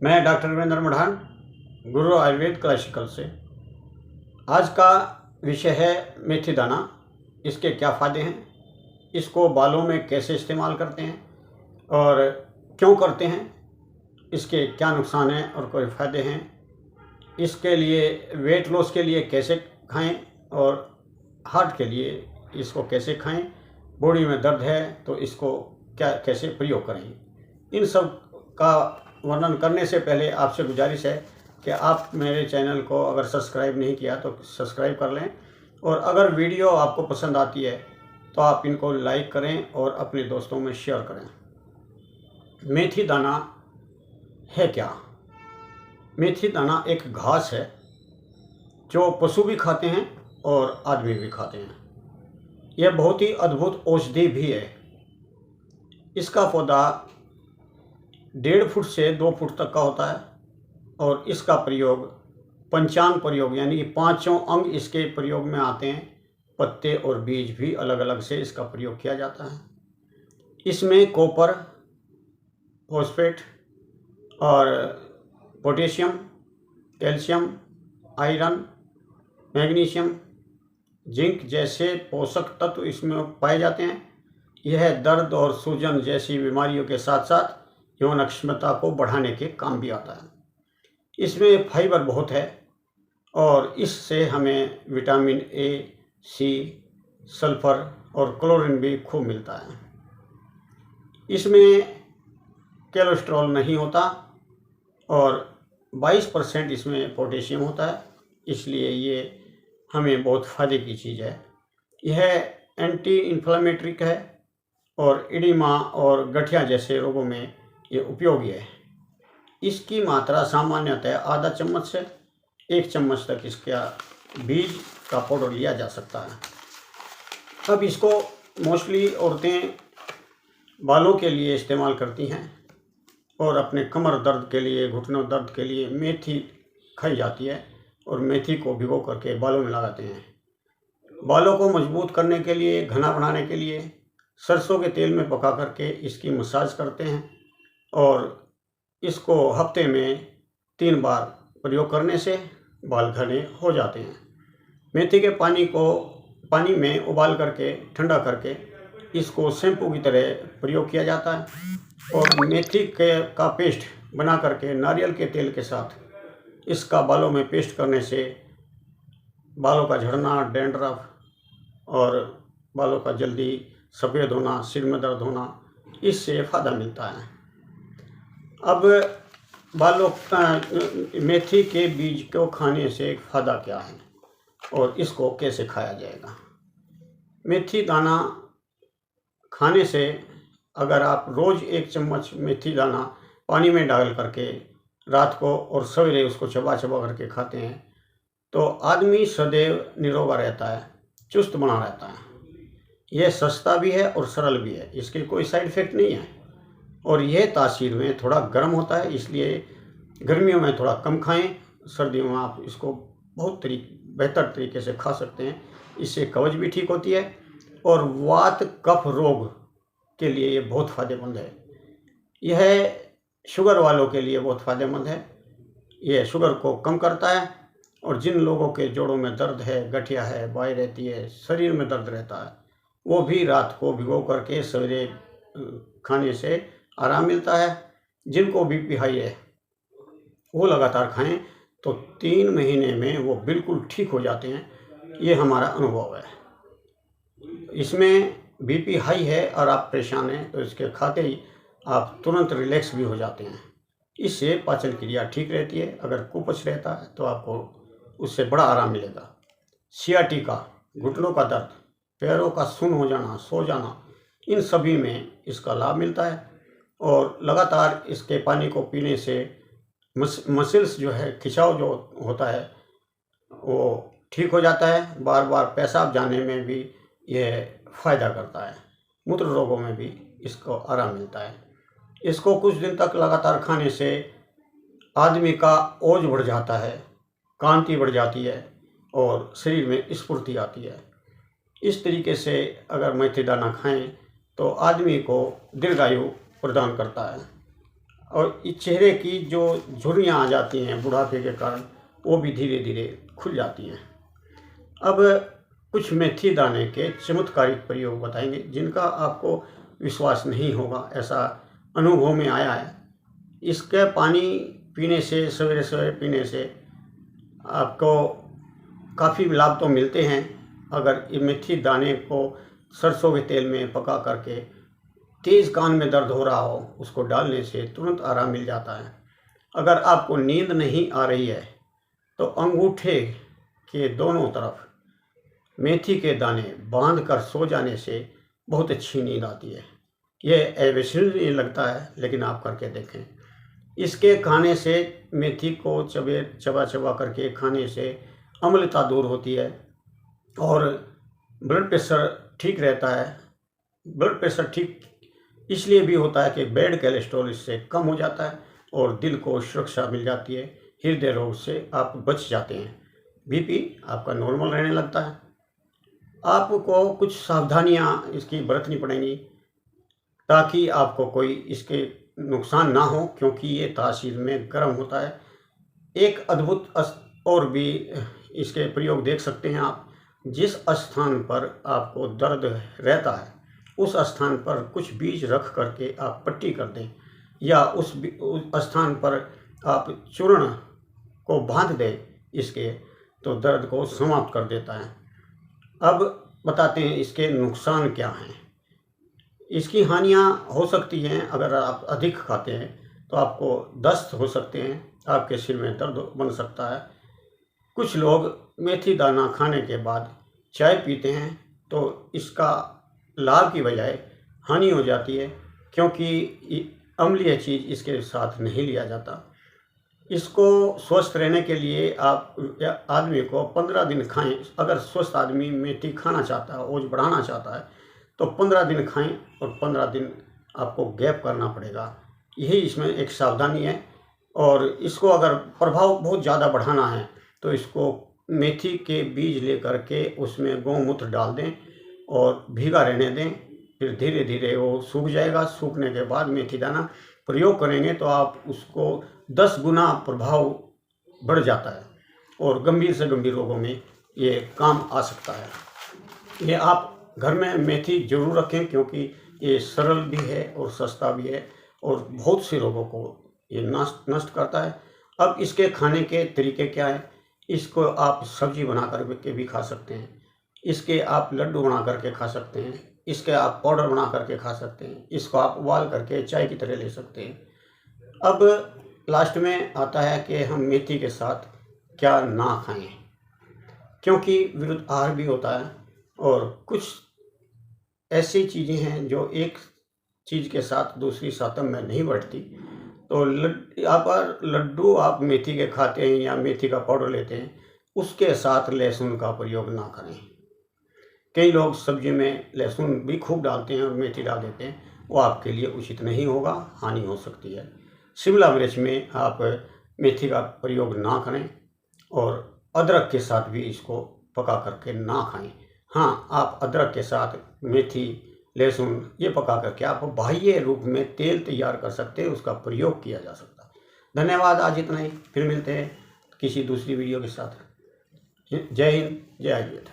मैं डॉक्टर वीरेंद्र मढ़ान, गुरु आयुर्वेद क्लासिकल से। आज का विषय है मेथी दाना। इसके क्या फ़ायदे हैं, इसको बालों में कैसे इस्तेमाल करते हैं और क्यों करते हैं, इसके क्या नुकसान हैं और कोई फ़ायदे हैं, इसके लिए वेट लॉस के लिए कैसे खाएं और हार्ट के लिए इसको कैसे खाएं, बॉडी में दर्द है तो इसको क्या कैसे प्रयोग करें। इन सब का वर्णन करने से पहले आपसे गुजारिश है कि आप मेरे चैनल को अगर सब्सक्राइब नहीं किया तो सब्सक्राइब कर लें, और अगर वीडियो आपको पसंद आती है तो आप इनको लाइक करें और अपने दोस्तों में शेयर करें। मेथी दाना है क्या? मेथी दाना एक घास है जो पशु भी खाते हैं और आदमी भी खाते हैं। यह बहुत ही अद्भुत औषधि भी है। इसका पौधा 1.5 फुट से 2 फुट तक का होता है और इसका प्रयोग पंचांग प्रयोग यानी कि 5 अंग इसके प्रयोग में आते हैं। पत्ते और बीज भी अलग अलग से इसका प्रयोग किया जाता है। इसमें कॉपर, फॉस्फेट और potassium, calcium, iron, magnesium, zinc जैसे पोषक तत्व इसमें पाए जाते हैं। यह दर्द और सूजन जैसी बीमारियों के साथ साथ यौन क्षमता को बढ़ाने के काम भी आता है। इसमें फाइबर बहुत है और इससे हमें विटामिन ए, सी, सल्फर और क्लोरीन भी खूब मिलता है। इसमें कोलेस्ट्रॉल नहीं होता और 22% इसमें पोटेशियम होता है, इसलिए ये हमें बहुत फ़ायदे की चीज़ है। यह एंटी इन्फ्लेमेटरी है और एडिमा और गठिया जैसे रोगों में ये उपयोगी है। इसकी मात्रा सामान्यतः आधा चम्मच से 1 चम्मच तक इसका बीज का पाउडर लिया जा सकता है। अब इसको मोस्टली औरतें बालों के लिए इस्तेमाल करती हैं और अपने कमर दर्द के लिए, घुटनों दर्द के लिए मेथी खाई जाती है और मेथी को भिगो करके बालों में लगाते हैं। बालों को मजबूत करने के लिए, घना बनाने के लिए सरसों के तेल में पका करके इसकी मसाज करते हैं और इसको हफ्ते में 3 बार प्रयोग करने से बाल घने हो जाते हैं। मेथी के पानी में उबाल करके ठंडा करके इसको शैम्पू की तरह प्रयोग किया जाता है और मेथी का पेस्ट बना करके नारियल के तेल के साथ इसका बालों में पेस्ट करने से बालों का झड़ना, डैंड्रफ और बालों का जल्दी सफ़ेद होना, सिर में दर्द होना, इससे फ़ायदा मिलता है। अब मेथी के बीज को खाने से फ़ायदा क्या है और इसको कैसे खाया जाएगा। मेथी दाना खाने से अगर आप रोज़ 1 चम्मच मेथी दाना पानी में डाल करके रात को और सवेरे उसको चबा चबा करके खाते हैं तो आदमी सदैव निरोगा रहता है, चुस्त बना रहता है। यह सस्ता भी है और सरल भी है, इसके कोई साइड इफ़ेक्ट नहीं है और यह तासीर में थोड़ा गर्म होता है, इसलिए गर्मियों में थोड़ा कम खाएं, सर्दियों में आप इसको बहुत बेहतर तरीके से खा सकते हैं। इससे कब्ज भी ठीक होती है और वात कफ रोग के लिए ये बहुत फ़ायदेमंद है। यह शुगर वालों के लिए बहुत फ़ायदेमंद है। यह शुगर को कम करता है और जिन लोगों के जोड़ों में दर्द है, गठिया है, बाई रहती है, शरीर में दर्द रहता है, वो भी रात को भिगो करके सवेरे खाने से आराम मिलता है। जिनको बीपी हाई है वो लगातार खाएं तो 3 महीने में वो बिल्कुल ठीक हो जाते हैं। ये हमारा अनुभव है। इसमें बीपी हाई है और आप परेशान हैं तो इसके खाते ही आप तुरंत रिलैक्स भी हो जाते हैं। इससे पाचन क्रिया ठीक रहती है। अगर कुपच रहता है तो आपको उससे बड़ा आराम मिलेगा। सियाटिका, घुटनों का दर्द, पैरों का सुन्न हो जाना, सो जाना, इन सभी में इसका लाभ मिलता है और लगातार इसके पानी को पीने से मसल्स जो है, खिंचाव जो होता है वो ठीक हो जाता है। बार बार पेशाब जाने में भी यह फ़ायदा करता है। मूत्र रोगों में भी इसको आराम मिलता है। इसको कुछ दिन तक लगातार खाने से आदमी का ओज बढ़ जाता है, कांति बढ़ जाती है और शरीर में स्फूर्ति आती है। इस तरीके से अगर मेथी दाना खाएं तो आदमी को दीर्घायु प्रदान करता है। और इस चेहरे की जो झुर्रियाँ आ जाती हैं बुढ़ापे के कारण, वो भी धीरे धीरे खुल जाती हैं। अब कुछ मेथी दाने के चमत्कारिक प्रयोग बताएंगे जिनका आपको विश्वास नहीं होगा, ऐसा अनुभव में आया है। इसके पानी पीने से, सवेरे सवेरे पीने से आपको काफ़ी लाभ तो मिलते हैं। अगर ये मेथी दाने को सरसों के तेल में पका करके तेज़ कान में दर्द हो रहा हो, उसको डालने से तुरंत आराम मिल जाता है। अगर आपको नींद नहीं आ रही है तो अंगूठे के दोनों तरफ मेथी के दाने बांध कर सो जाने से बहुत अच्छी नींद आती है। यह अविश्वसनीय लगता है, लेकिन आप करके देखें। इसके खाने से, मेथी को चबा चबा करके खाने से अम्लता दूर होती है और ब्लड प्रेशर ठीक रहता है। ब्लड प्रेशर ठीक इसलिए भी होता है कि बैड कोलेस्ट्रॉल इससे कम हो जाता है और दिल को सुरक्षा मिल जाती है। हृदय रोग से आप बच जाते हैं। बीपी आपका नॉर्मल रहने लगता है। आपको कुछ सावधानियां इसकी बरतनी पड़ेंगी ताकि आपको कोई इसके नुकसान ना हो, क्योंकि ये तासीर में गर्म होता है। एक अद्भुत और भी इसके प्रयोग देख सकते हैं आप। जिस स्थान पर आपको दर्द रहता है उस स्थान पर कुछ बीज रख करके आप पट्टी कर दें, या उस स्थान पर आप चूर्ण को बांध दें इसके, तो दर्द को समाप्त कर देता है। अब बताते हैं इसके नुकसान क्या हैं। इसकी हानियां हो सकती हैं, अगर आप अधिक खाते हैं तो आपको दस्त हो सकते हैं, आपके सिर में दर्द बन सकता है। कुछ लोग मेथी दाना खाने के बाद चाय पीते हैं तो इसका लाभ की बजाय हानि हो जाती है, क्योंकि अम्लीय चीज़ इसके साथ नहीं लिया जाता। इसको स्वस्थ रहने के लिए आप आदमी को 15 दिन खाएं। अगर स्वस्थ आदमी मेथी खाना चाहता है, ओज बढ़ाना चाहता है, तो 15 दिन खाएं और 15 दिन आपको गैप करना पड़ेगा। यही इसमें एक सावधानी है। और इसको अगर प्रभाव बहुत ज़्यादा बढ़ाना है तो इसको मेथी के बीज लेकर के उसमें गौमूत्र डाल दें और भीगा रहने दें। फिर धीरे धीरे वो सूख जाएगा। सूखने के बाद मेथी दाना प्रयोग करेंगे तो आप उसको 10 गुना प्रभाव बढ़ जाता है और गंभीर से गंभीर रोगों में ये काम आ सकता है। ये आप घर में मेथी जरूर रखें, क्योंकि ये सरल भी है और सस्ता भी है और बहुत से रोगों को ये नष्ट करता है। अब इसके खाने के तरीके क्या है? इसको आप सब्जी बना करके भी खा सकते हैं। इसके आप लड्डू बना करके खा सकते हैं। इसके आप पाउडर बना करके खा सकते हैं। इसको आप उबाल करके चाय की तरह ले सकते हैं। अब लास्ट में आता है कि हम मेथी के साथ क्या ना खाएं, क्योंकि विरुद्ध आहार भी होता है और कुछ ऐसी चीज़ें हैं जो एक चीज़ के साथ दूसरी सातम में नहीं बढ़ती। तो यहाँ पर लड्डू आप मेथी के खाते हैं या मेथी का पाउडर लेते हैं, उसके साथ लहसुन का प्रयोग ना करें। कई लोग सब्जी में लहसुन भी खूब डालते हैं और मेथी डाल देते हैं, वो आपके लिए उचित नहीं होगा, हानि हो सकती है। शिमला मिर्च में आप मेथी का प्रयोग ना करें और अदरक के साथ भी इसको पका करके ना खाएं। हाँ, आप अदरक के साथ मेथी, लहसुन ये पका करके आप बाह्य रूप में तेल तैयार कर सकते हैं, उसका प्रयोग किया जा सकता है। धन्यवाद, आज इतना ही। फिर मिलते हैं किसी दूसरी वीडियो के साथ। जय हिंद, जय आयुर्वेद।